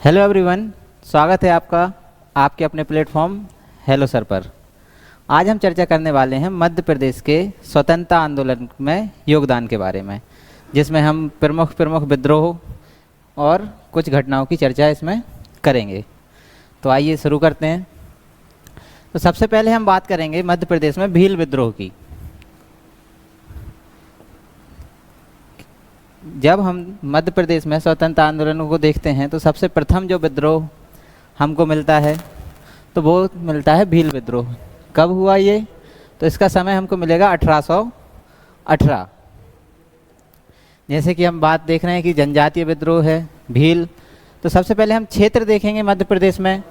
Hello everyone, स्वागत है आपका आपके अपने प्लेटफॉर्म हेलो सर पर। आज हम चर्चा करने वाले हैं मध्य प्रदेश के स्वतंत्रता आंदोलन में योगदान के बारे में, जिसमें हम प्रमुख विद्रोह और कुछ घटनाओं की चर्चा इसमें करेंगे। तो आइए शुरू करते हैं। तो सबसे पहले हम बात करेंगे मध्य प्रदेश में भील विद्रोह की। जब हम मध्य प्रदेश में स्वतंत्रता आंदोलनों को देखते हैं तो सबसे प्रथम जो विद्रोह हमको मिलता है तो वो मिलता है भील विद्रोह। कब हुआ ये? तो इसका समय हमको मिलेगा 1818। जैसे कि हम बात देख रहे हैं कि जनजातीय विद्रोह है भील, तो सबसे पहले हम क्षेत्र देखेंगे मध्य प्रदेश में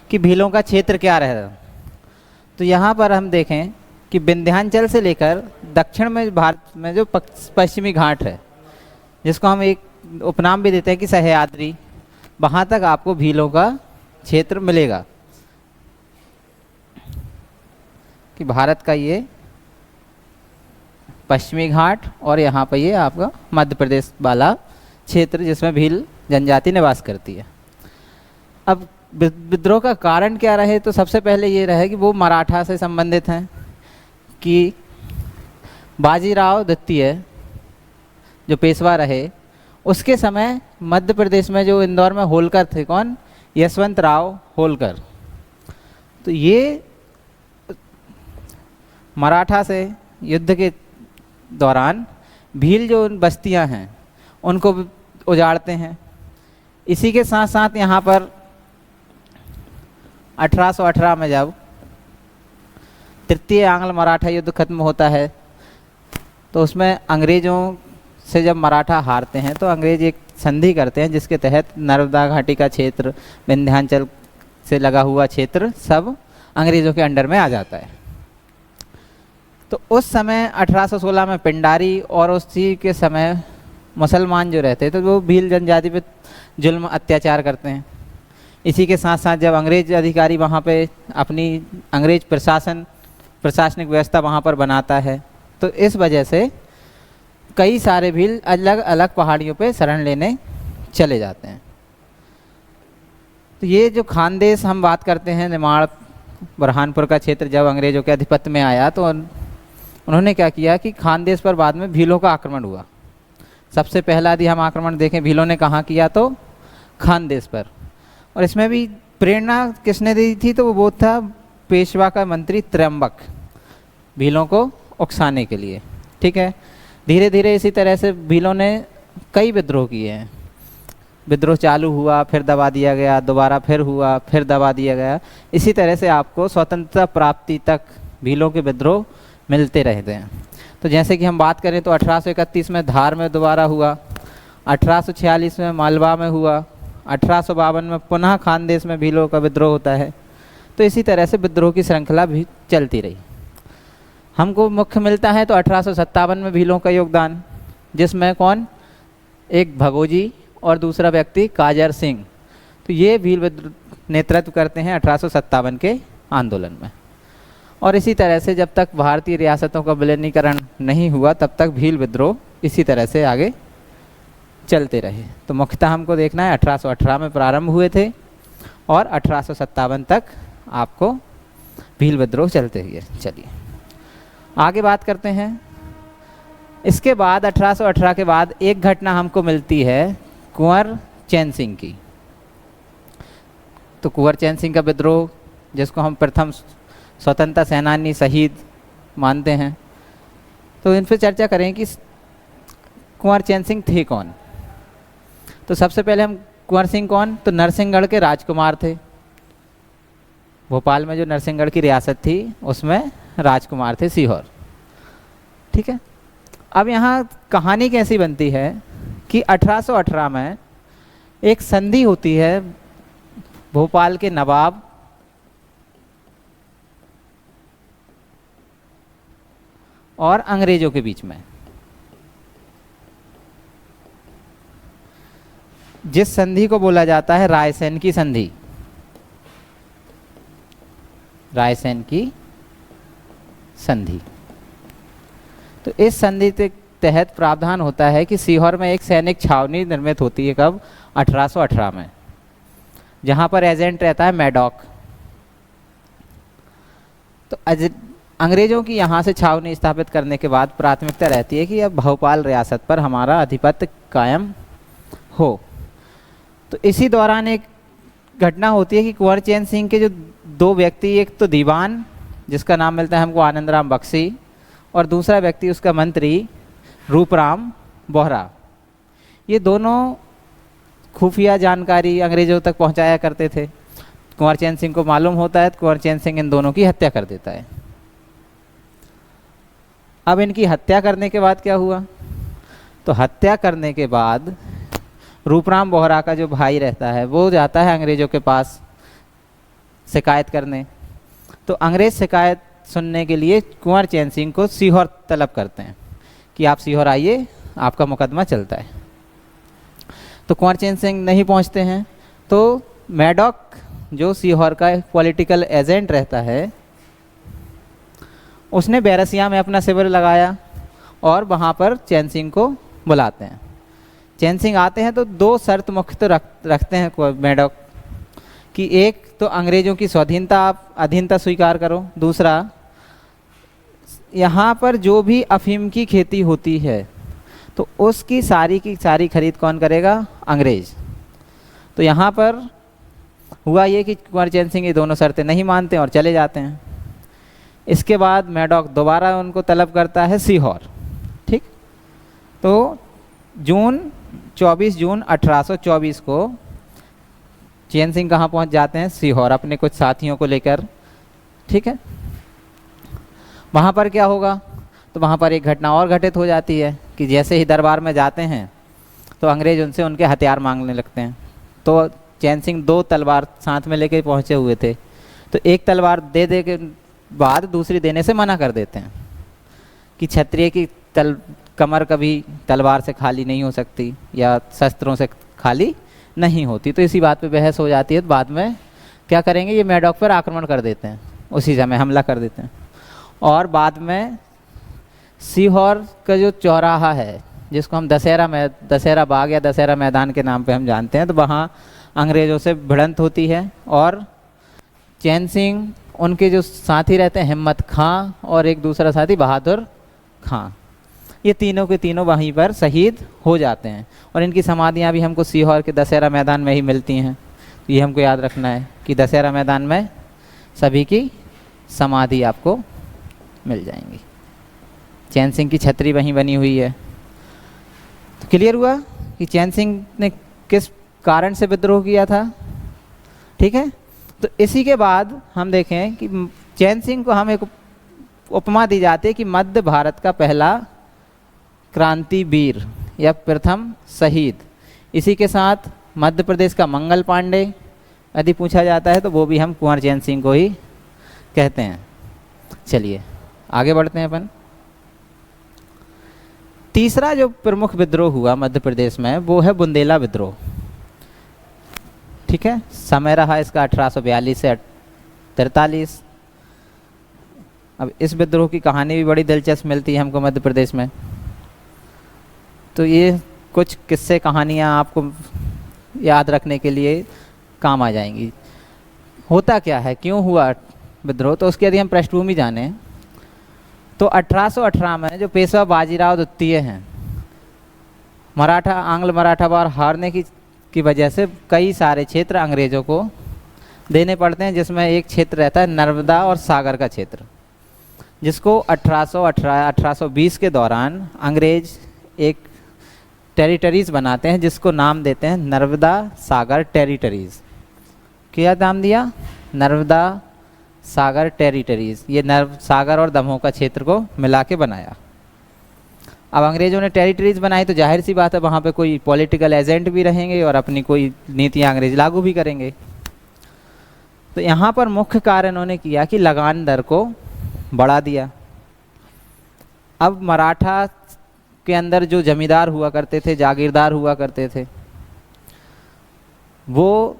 कि भीलों का क्षेत्र क्या रहा। तो यहाँ पर हम देखें कि विंध्याचल से लेकर दक्षिण में भारत में जो पश्चिमी घाट है, जिसको हम एक उपनाम भी देते हैं कि सह्याद्री, वहाँ तक आपको भीलों का क्षेत्र मिलेगा। कि भारत का ये पश्चिमी घाट और यहाँ पर ये आपका मध्य प्रदेश वाला क्षेत्र जिसमें भील जनजाति निवास करती है। अब विद्रोह का कारण क्या रहे? तो सबसे पहले ये रहे कि वो मराठा से संबंधित हैं कि बाजीराव द्वितीय जो पेशवा रहे, उसके समय मध्य प्रदेश में जो इंदौर में होलकर थे, कौन? यशवंत राव होलकर। तो ये मराठा से युद्ध के दौरान भील जो बस्तियां हैं उनको उजाड़ते हैं। इसी के साथ साथ यहाँ पर 1818 में जब तृतीय आंग्ल मराठा युद्ध खत्म होता है तो उसमें अंग्रेज़ों से जब मराठा हारते हैं तो अंग्रेज एक संधि करते हैं जिसके तहत नर्मदा घाटी का क्षेत्र, विंध्याचल से लगा हुआ क्षेत्र सब अंग्रेज़ों के अंडर में आ जाता है। तो उस समय 1816 में पिंडारी और उसी के समय मुसलमान जो रहते तो वो भील जनजाति पे जुल्म अत्याचार करते हैं। इसी के साथ साथ जब अंग्रेज अधिकारी वहाँ पे अपनी अंग्रेज प्रशासनिक व्यवस्था वहाँ पर बनाता है तो इस वजह से कई सारे भील अलग अलग पहाड़ियों पे शरण लेने चले जाते हैं। तो ये जो खानदेश हम बात करते हैं, निमाड़ बुरहानपुर का क्षेत्र जब अंग्रेज़ों के आधिपत्य में आया तो उन्होंने क्या किया कि खानदेश पर बाद में भीलों का आक्रमण हुआ। सबसे पहला यदि हम आक्रमण देखें भीलों ने कहाँ किया तो खानदेश पर। और इसमें भी प्रेरणा किसने दी थी? तो वो था पेशवा का मंत्री त्र्यंबक, भीलों को उकसाने के लिए। ठीक है, धीरे धीरे इसी तरह से भीलों ने कई विद्रोह किए हैं। विद्रोह चालू हुआ, फिर दबा दिया गया, दोबारा फिर हुआ, फिर दबा दिया गया। इसी तरह से आपको स्वतंत्रता प्राप्ति तक भीलों के विद्रोह मिलते रहते हैं। तो जैसे कि हम बात करें तो 1831 में धार में दोबारा हुआ, 1846 में मालवा में हुआ, 1852 में पुनः खानदेश में भीलों का विद्रोह होता है। तो इसी तरह से विद्रोह की श्रृंखला भी चलती रही। हमको मुख्य मिलता है तो 1857 में भीलों का योगदान, जिसमें कौन? एक भगोजी और दूसरा व्यक्ति काजर सिंह। तो ये भील नेतृत्व करते हैं 1857 के आंदोलन में। और इसी तरह से जब तक भारतीय रियासतों का विलीनीकरण नहीं हुआ तब तक भील विद्रोह इसी तरह से आगे चलते रहे। तो मुख्यतः हमको देखना है 1818 में प्रारंभ हुए थे और 1857 तक आपको भील विद्रोह चलते हुए। चलिए आगे बात करते हैं। इसके बाद 1818 के बाद एक घटना हमको मिलती है कुंवर चैन सिंह की। तो कुंवर चैन सिंह का विद्रोह, जिसको हम प्रथम स्वतंत्रता सेनानी शहीद मानते हैं, तो इन पर चर्चा करें कि कुंवर चैन सिंह थे कौन। तो सबसे पहले हम कुंवर सिंह कौन? तो नरसिंहगढ़ के राजकुमार थे। भोपाल में जो नरसिंहगढ़ की रियासत थी उसमें राजकुमार थे, सीहोर। ठीक है, अब यहाँ कहानी कैसी बनती है कि 1818 में एक संधि होती है भोपाल के नवाब और अंग्रेजों के बीच में, जिस संधि को बोला जाता है रायसेन की संधि। रायसेन की संधि। तो इस संधि के तहत प्रावधान होता है कि सीहोर में एक सैनिक छावनी निर्मित होती है। कब? 1818 में। जहाँ पर एजेंट रहता है मैडॉक। तो अंग्रेज़ों की यहाँ से छावनी स्थापित करने के बाद प्राथमिकता रहती है कि अब भोपाल रियासत पर हमारा आधिपत्य कायम हो। तो इसी दौरान एक घटना होती है कि कुंवर चैन सिंह के जो दो व्यक्ति, एक तो दीवान जिसका नाम मिलता है हमको आनंद राम बख्शी, और दूसरा व्यक्ति उसका मंत्री रूपराम बोहरा, ये दोनों खुफिया जानकारी अंग्रेज़ों तक पहुंचाया करते थे। कुंवर चैन सिंह को मालूम होता है तो कुंवर चैन सिंह इन दोनों की हत्या कर देता है। अब इनकी हत्या करने के बाद क्या हुआ, तो हत्या करने के बाद रूपराम बोहरा का जो भाई रहता है वो जाता है अंग्रेज़ों के पास शिकायत करने। तो अंग्रेज़ शिकायत सुनने के लिए कुंवर चैन सिंह को सीहोर तलब करते हैं कि आप सीहोर आइए, आपका मुकदमा चलता है। तो कुंवर चैन सिंह नहीं पहुंचते हैं। तो मैडॉक जो सीहोर का पॉलिटिकल एजेंट रहता है, उसने बैरसिया में अपना शिविर लगाया और वहाँ पर चैन सिंह को बुलाते हैं। चैन सिंह आते हैं तो दो शर्त मुख्य तो रखते हैं मैडॉक कि एक तो अंग्रेज़ों की स्वाधीनता, आप अधीनता स्वीकार करो, दूसरा यहाँ पर जो भी अफीम की खेती होती है तो उसकी सारी की सारी खरीद कौन करेगा, अंग्रेज़। तो यहाँ पर हुआ ये कि कुंवर चैन सिंह ये दोनों शर्तें नहीं मानते और चले जाते हैं। इसके बाद मैडॉक दोबारा उनको तलब करता है सीहोर। ठीक, तो 24 जून 1824 को चैन सिंह कहाँ पहुँच जाते हैं, सीहोर, अपने कुछ साथियों को लेकर। ठीक है, वहाँ पर क्या होगा, तो वहाँ पर एक घटना और घटित हो जाती है कि जैसे ही दरबार में जाते हैं तो अंग्रेज़ उनसे उनके हथियार मांगने लगते हैं। तो चैन सिंह 2 तलवार साथ में लेके पहुँचे हुए थे, तो एक तलवार दे के बाद दूसरी देने से मना कर देते हैं कि क्षत्रिय की कमर कभी तलवार से खाली नहीं हो सकती या शस्त्रों से खाली नहीं होती। तो इसी बात पे बहस हो जाती है। तो बाद में क्या करेंगे, ये मैडॉक पर आक्रमण कर देते हैं, उसी समय हमला कर देते हैं। और बाद में सीहोर का जो चौराहा है जिसको हम दशहरा बाग या दशहरा मैदान के नाम पे हम जानते हैं, तो वहाँ अंग्रेज़ों से भिड़ंत होती है और चैन सिंह, उनके जो साथी रहते हैं हिम्मत खां और एक दूसरा साथी बहादुर खां, ये तीनों के तीनों वहीं पर शहीद हो जाते हैं। और इनकी समाधियाँ भी हमको सीहोर के दशहरा मैदान में ही मिलती हैं। तो ये हमको याद रखना है कि दशहरा मैदान में सभी की समाधि आपको मिल जाएंगी। चैन सिंह की छतरी वहीं बनी हुई है। तो क्लियर हुआ कि चैन सिंह ने किस कारण से विद्रोह किया था। ठीक है, तो इसी के बाद हम देखें कि चैन सिंह को हम एक उपमा दी जाती है कि मध्य भारत का पहला क्रांतिवीर या प्रथम शहीद। इसी के साथ मध्य प्रदेश का मंगल पांडे यदि पूछा जाता है तो वो भी हम कुंवर चैन सिंह को ही कहते हैं। चलिए आगे बढ़ते हैं अपन। तीसरा जो प्रमुख विद्रोह हुआ मध्य प्रदेश में वो है बुंदेला विद्रोह। ठीक है, समय रहा इसका 1842 से 43। अब इस विद्रोह की कहानी भी बड़ी दिलचस्प मिलती है हमको मध्य प्रदेश में। तो ये कुछ किस्से कहानियाँ आपको याद रखने के लिए काम आ जाएंगी। होता क्या है, क्यों हुआ विद्रोह, तो उसकी यदि हम पृष्ठभूमि जाने तो 1818 में जो पेशवा बाजीराव द्वितीय हैं, आंग्ल मराठा वार हारने की वजह से कई सारे क्षेत्र अंग्रेज़ों को देने पड़ते हैं, जिसमें एक क्षेत्र रहता है नर्मदा और सागर का क्षेत्र, जिसको 1820 के दौरान अंग्रेज एक टेरिटरीज़ बनाते हैं जिसको नाम देते हैं नर्मदा सागर टेरिटरीज़। क्या नाम दिया, नर्मदा सागर टेरिटरीज़। ये सागर और दमोह का क्षेत्र को मिला के बनाया। अब अंग्रेज़ों ने टेरिटरीज़ बनाई तो जाहिर सी बात है वहाँ पे कोई पॉलिटिकल एजेंट भी रहेंगे और अपनी कोई नीतियाँ अंग्रेज लागू भी करेंगे। तो यहाँ पर मुख्य कार्य इन्होंने किया कि लगान दर को बढ़ा दिया। अब मराठा के अंदर जो जमींदार हुआ करते थे, जागीरदार हुआ करते थे, वो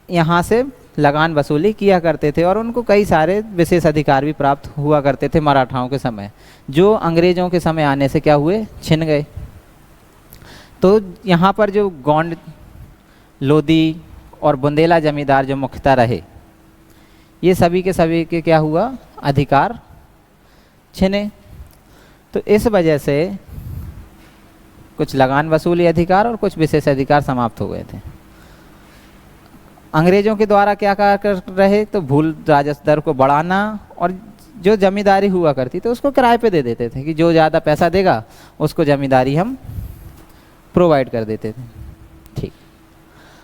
यहाँ से लगान वसूली किया करते थे और उनको कई सारे विशेष अधिकार भी प्राप्त हुआ करते थे मराठाओं के समय, जो अंग्रेज़ों के समय आने से क्या हुए, छिन गए। तो यहाँ पर जो गोंड, लोधी और बुंदेला जमींदार जो मुख्यतः रहे, ये सभी के क्या हुआ, अधिकार छिने। तो इस वजह से कुछ लगान वसूली अधिकार और कुछ विशेष अधिकार समाप्त हो गए थे। अंग्रेजों के द्वारा क्या कर रहे, तो भूल राजस्व दर को बढ़ाना, और जो जमींदारी हुआ करती तो उसको किराए पे दे देते थे कि जो ज़्यादा पैसा देगा उसको जमींदारी हम प्रोवाइड कर देते थे। ठीक,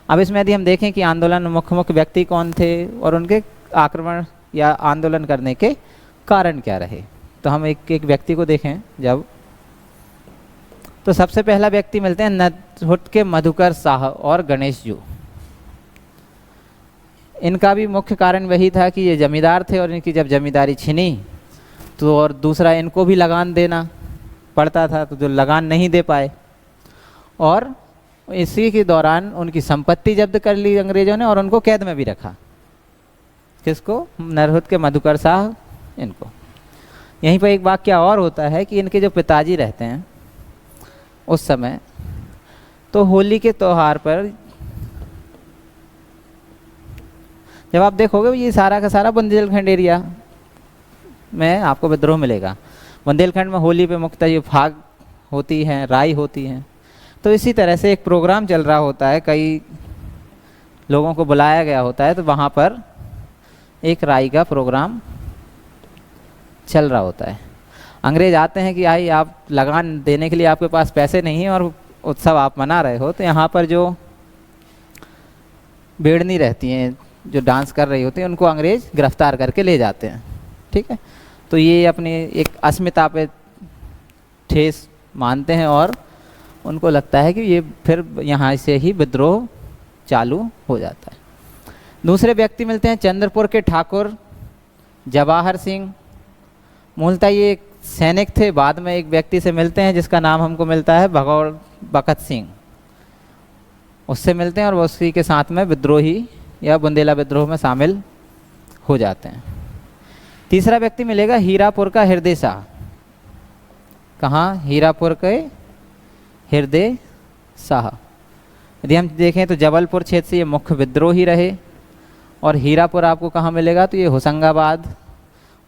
अब इसमें यदि हम देखें कि आंदोलन में मुख्य व्यक्ति कौन थे और उनके आक्रमण या आंदोलन करने के कारण क्या रहे, तो हम एक एक व्यक्ति को देखें जब, तो सबसे पहला व्यक्ति मिलते हैं नटहुट के मधुकर शाह और गणेश जू। इनका भी मुख्य कारण वही था कि ये जमींदार थे और इनकी जब जमींदारी छिनी तो, और दूसरा इनको भी लगान देना पड़ता था, तो जो लगान नहीं दे पाए, और इसी के दौरान उनकी संपत्ति जब्त कर ली अंग्रेजों ने और उनको कैद में भी रखा। किसको, नटहुट के मधुकर शाह, इनको। यहीं पर एक वाक्य और होता है कि इनके जो पिताजी रहते हैं उस समय, तो होली के त्यौहार पर जब आप देखोगे ये सारा का सारा बुंदेलखंड एरिया में आपको विद्रोह मिलेगा। बुंदेलखंड में होली पे मुख्यतः ये फाग होती हैं, राई होती हैं। तो इसी तरह से एक प्रोग्राम चल रहा होता है, कई लोगों को बुलाया गया होता है, तो वहाँ पर एक राई का प्रोग्राम चल रहा होता है। अंग्रेज आते हैं कि आई आप लगान देने के लिए आपके पास पैसे नहीं हैं और उत्सव आप मना रहे हो, तो यहाँ पर जो बेड़नी रहती हैं जो डांस कर रही होती हैं उनको अंग्रेज गिरफ्तार करके ले जाते हैं। ठीक है, तो ये अपनी एक अस्मिता पे ठेस मानते हैं और उनको लगता है कि ये फिर यहाँ से ही विद्रोह चालू हो जाता है। दूसरे व्यक्ति मिलते हैं चंद्रपुर के ठाकुर जवाहर सिंह। मूलतः ये एक सैनिक थे, बाद में एक व्यक्ति से मिलते हैं जिसका नाम हमको मिलता है भगौड़ बखत सिंह, उससे मिलते हैं और वो उसी के साथ में विद्रोही या बुंदेला विद्रोह में शामिल हो जाते हैं। तीसरा व्यक्ति मिलेगा हीरापुर का हृदय शाह। कहाँ, हीरापुर के हृदय शाह। यदि हम देखें तो जबलपुर क्षेत्र से ये मुख्य विद्रोही रहे, और हीरापुर आपको कहाँ मिलेगा, तो ये होशंगाबाद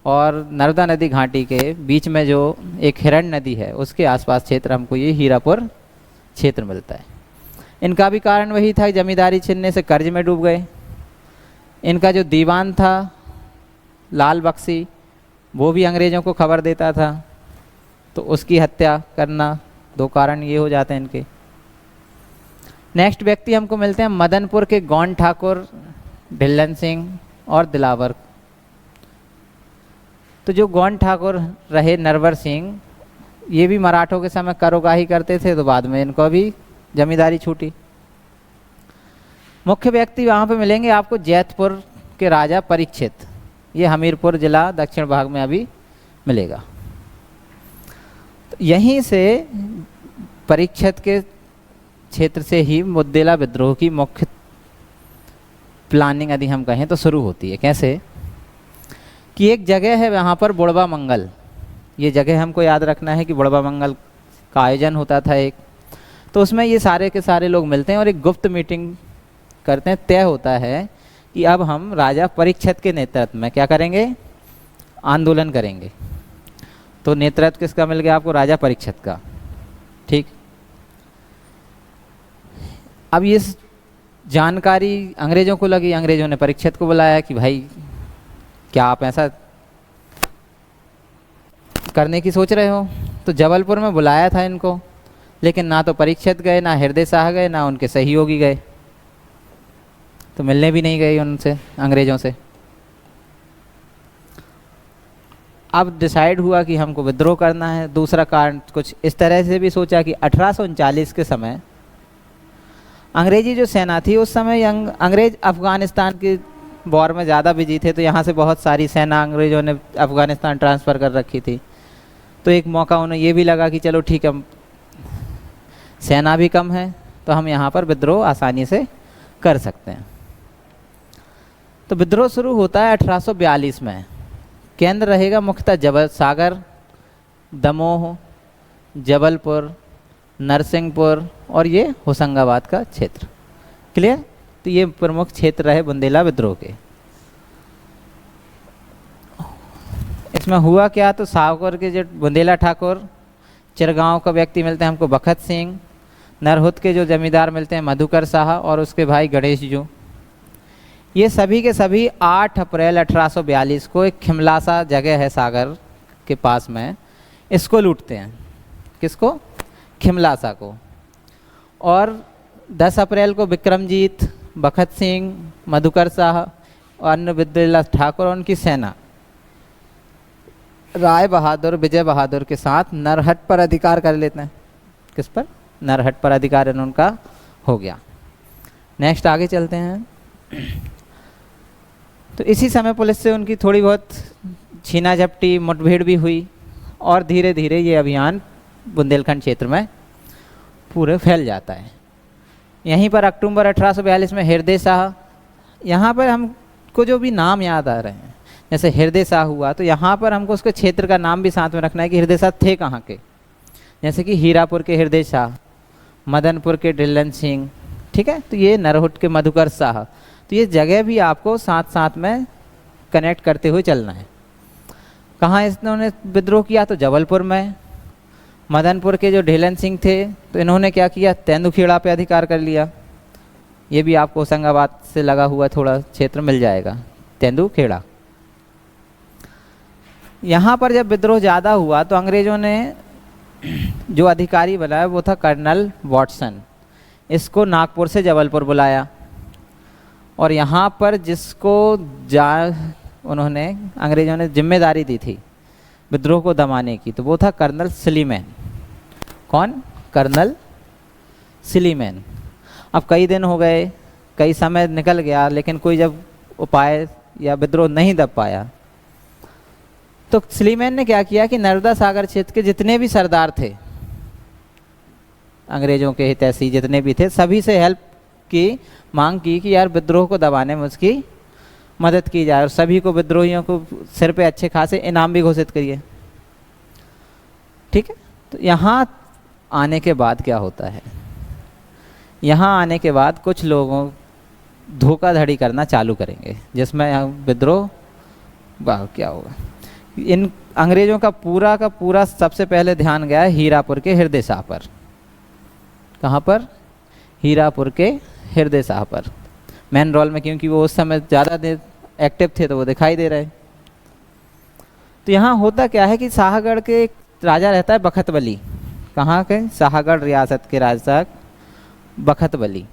और नर्मदा नदी घाटी के बीच में जो एक हिरण नदी है उसके आसपास क्षेत्र हमको ये हीरापुर क्षेत्र मिलता है। इनका भी कारण वही था, जमींदारी छीनने से कर्ज में डूब गए। इनका जो दीवान था लाल बख्शी, वो भी अंग्रेज़ों को खबर देता था, तो उसकी हत्या करना, दो कारण ये हो जाते हैं इनके। नेक्स्ट व्यक्ति हमको मिलते हैं मदनपुर के गौंड ठाकुर, ढिल्लन सिंह और दिलावर। तो जो गौंड ठाकुर रहे नरवर सिंह, ये भी मराठों के समय कारोबारी करते थे, तो बाद में इनको भी जमींदारी छूटी। मुख्य व्यक्ति वहाँ पे मिलेंगे आपको जैतपुर के राजा परीक्षित, ये हमीरपुर जिला दक्षिण भाग में अभी मिलेगा। तो यहीं से परीक्षित के क्षेत्र से ही बुंदेला विद्रोह की मुख्य प्लानिंग यदि हम कहें तो शुरू होती है। कैसे कि एक जगह है वहाँ पर बुढ़वा मंगल, ये जगह हमको याद रखना है कि बुढ़वा मंगल का आयोजन होता था एक, तो उसमें ये सारे के सारे लोग मिलते हैं और एक गुप्त मीटिंग करते हैं। तय होता है कि अब हम राजा परीक्षित के नेतृत्व में क्या करेंगे, आंदोलन करेंगे। तो नेतृत्व किसका मिल गया आपको, राजा परीक्षित का। ठीक, अब ये जानकारी अंग्रेज़ों को लगी, अंग्रेज़ों ने परीक्षित को बुलाया कि भाई क्या आप ऐसा करने की सोच रहे हो। तो जबलपुर में बुलाया था इनको, लेकिन ना तो परीक्षित गए, ना हृदय शाह गए, ना उनके सहयोगी गए, तो मिलने भी नहीं गए उनसे, अंग्रेज़ों से। अब डिसाइड हुआ कि हमको विद्रोह करना है। दूसरा कारण कुछ इस तरह से भी सोचा कि 1839 के समय अंग्रेजी जो सेना थी, उस समय अंग्रेज अफ़गानिस्तान के वॉर में ज़्यादा बिजी थे, तो यहाँ से बहुत सारी सेना अंग्रेज़ों ने अफ़गानिस्तान ट्रांसफ़र कर रखी थी। तो एक मौका उन्हें ये भी लगा कि चलो ठीक है, सेना भी कम है तो हम यहाँ पर विद्रोह आसानी से कर सकते हैं। तो विद्रोह शुरू होता है 1842 में। केंद्र रहेगा मुख्यतः सागर, दमोह, जबलपुर, नरसिंहपुर और ये होशंगाबाद का क्षेत्र। क्लियर। तो ये प्रमुख क्षेत्र रहे बुंदेला विद्रोह के। इसमें हुआ क्या, तो सावकर के जो बुंदेला ठाकुर, चिरगांव का व्यक्ति मिलते हैं हमको बखत सिंह, नरहुत के जो जमींदार मिलते हैं मधुकर शाह और उसके भाई गणेश जो, ये सभी के सभी 8 अप्रैल 1842 को एक खिमलासा जगह है सागर के पास में, इसको लूटते हैं। किसको? खिमलासा को। और 10 अप्रैल को विक्रमजीत, बखत सिंह, मधुकर शाह और अन्य बुंदेला ठाकुर और उनकी सेना राय बहादुर, विजय बहादुर के साथ नरहट पर अधिकार कर लेते हैं। किस पर? नरहट पर अधिकार उनका हो गया। नेक्स्ट आगे चलते हैं। तो इसी समय पुलिस से उनकी थोड़ी बहुत छीना झपटी, मुठभेड़ भी हुई और धीरे धीरे ये अभियान बुंदेलखंड क्षेत्र में पूरे फैल जाता है। यहीं पर अक्टूबर 1842 में हृदय शाह, यहाँ पर हमको जो भी नाम याद आ रहे हैं, जैसे हृदय शाह हुआ तो यहाँ पर हमको उसके क्षेत्र का नाम भी साथ में रखना है कि हृदय शाह थे कहाँ के। जैसे कि हीरापुर के हृदय शाह, मदनपुर के ढिल्लन सिंह, ठीक है, तो ये नरहुट के मधुकर शाह, तो ये जगह भी आपको साथ साथ में कनेक्ट करते हुए चलना है। कहाँ इन्होंने विद्रोह किया, तो जबलपुर में। मदनपुर के जो ढिल्लन सिंह थे तो इन्होंने क्या किया, तेंदुखेड़ा पे अधिकार कर लिया। ये भी आपको होशंगाबाद से लगा हुआ थोड़ा क्षेत्र मिल जाएगा, तेंदुखेड़ा। यहाँ पर जब विद्रोह ज़्यादा हुआ तो अंग्रेज़ों ने जो अधिकारी बनाया वो था कर्नल वॉटसन, इसको नागपुर से जबलपुर बुलाया और यहाँ पर जिसको उन्होंने अंग्रेज़ों ने जिम्मेदारी दी थी विद्रोह को दमाने की, तो वो था कर्नल सिलीमैन। कौन? कर्नल सिलीमैन। अब कई दिन हो गए, कई समय निकल गया, लेकिन कोई जब उपाय या विद्रोह नहीं दब पाया तो सिलीमैन ने क्या किया कि नर्मदा सागर क्षेत्र के जितने भी सरदार थे, अंग्रेज़ों के हितैषी जितने भी थे, सभी से हेल्प की मांग की कि यार विद्रोह को दबाने में उसकी मदद की जाए और सभी को, विद्रोहियों को सिर पे अच्छे खासे इनाम भी घोषित करिए। ठीक है, तो यहाँ आने के बाद क्या होता है, यहाँ आने के बाद कुछ लोगों धोखाधड़ी करना चालू करेंगे, जिसमें विद्रोह क्या होगा, इन अंग्रेज़ों का पूरा सबसे पहले ध्यान गया है हीरापुर के हृदय शाह पर। कहाँ पर? हीरापुर के हृदय शाह पर मेन रोल में, क्योंकि वो उस समय ज़्यादा देर एक्टिव थे तो वो दिखाई दे रहे। तो यहाँ होता क्या है कि शाहगढ़ के एक राजा रहता है बखतबली। कहाँ के? शाहगढ़ रियासत के राजा बखतबली।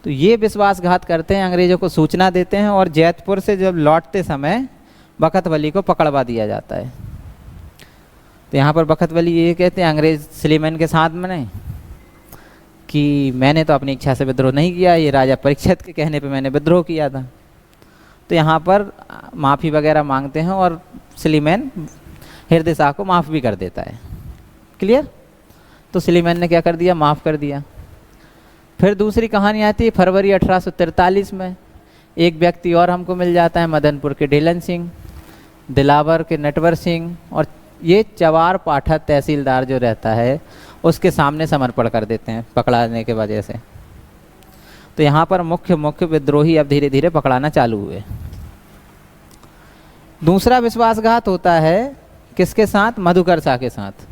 तो ये विश्वासघात करते हैं, अंग्रेज़ों को सूचना देते हैं और जैतपुर से जब लौटते समय बखतबली को पकड़वा दिया जाता है। तो यहाँ पर बखतबली ये कहते हैं अंग्रेज़ सिलीमैन के साथ में कि मैंने तो अपनी इच्छा से विद्रोह नहीं किया, ये राजा परीक्षित के कहने पे मैंने विद्रोह किया था। तो यहाँ पर माफ़ी वगैरह मांगते हैं और सिलीमैन हृदय शाह को माफ़ भी कर देता है। क्लियर? तो सिलीमैन ने क्या कर दिया, माफ़ कर दिया। फिर दूसरी कहानी आती है फरवरी 1843 में। एक व्यक्ति और हमको मिल जाता है, मदनपुर के ढिल्लन सिंह, दिलावर के नटवर सिंह, और ये चवार पाठक तहसीलदार जो रहता है उसके सामने समर्पण कर देते हैं पकड़ाने के वजह से। तो यहाँ पर मुख्य विद्रोही अब धीरे धीरे पकड़ाना चालू हुए। दूसरा विश्वासघात होता है किसके साथ? मधुकर शाह के साथ।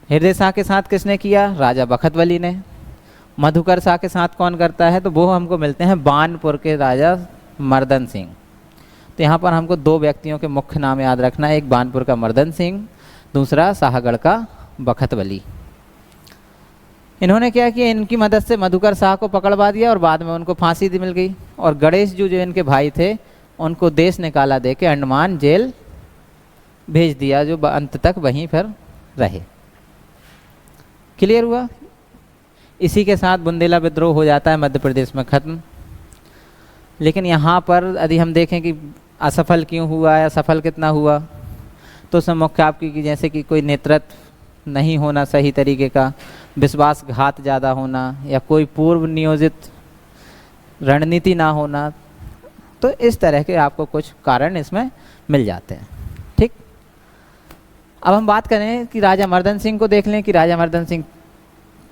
हृदय शाह के साथ किसने किया? राजा बखतबली ने। मधुकर शाह के साथ कौन करता है? तो वो हमको मिलते हैं बानपुर के राजा मर्दन सिंह। तो यहाँ पर हमको दो व्यक्तियों के मुख्य नाम याद रखना है, एक बानपुर का मर्दन सिंह, दूसरा शाहगढ़ का बखतबली। इन्होंने क्या किया, इनकी मदद से मधुकर शाह को पकड़वा दिया और बाद में उनको फांसी मिल गई। और गणेश जो इनके भाई थे उनको देश निकाला दे के अंडमान जेल भेज दिया, जो अंत तक वहीं पर रहे। क्लियर हुआ? इसी के साथ बुंदेला विद्रोह हो जाता है मध्य प्रदेश में ख़त्म। लेकिन यहाँ पर यदि हम देखें कि असफल क्यों हुआ या सफल कितना हुआ, तो उसमें मुख्य आपकी जैसे कि कोई नेतृत्व नहीं होना सही तरीके का, विश्वासघात ज़्यादा होना, या कोई पूर्व नियोजित रणनीति ना होना, तो इस तरह के आपको कुछ कारण इसमें मिल जाते हैं। ठीक, अब हम बात करें कि राजा मर्दन सिंह को देख लें कि राजा मर्दन सिंह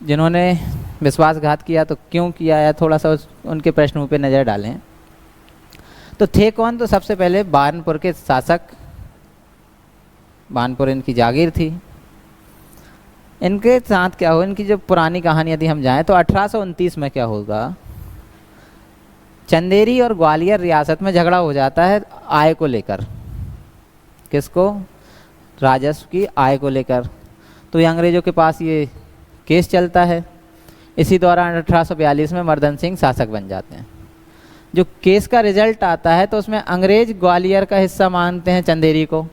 जिन्होंने विश्वासघात किया तो क्यों किया, या थोड़ा सा उनके प्रश्नों पे नज़र डालें। तो थे कौन? तो सबसे पहले बानपुर के शासक, बानपुर इनकी जागीर थी। इनके साथ क्या हुआ, इनकी जो पुरानी कहानी यदि हम जाएं तो 1829 में क्या होगा, चंदेरी और ग्वालियर रियासत में झगड़ा हो जाता है आय को लेकर। किसको? राजस्व की आय को लेकर। तो ये अंग्रेज़ों के पास ये केस चलता है। इसी दौरान 1842 में मर्दन सिंह शासक बन जाते हैं। जो केस का रिजल्ट आता है तो उसमें अंग्रेज ग्वालियर का हिस्सा मानते हैं चंदेरी को,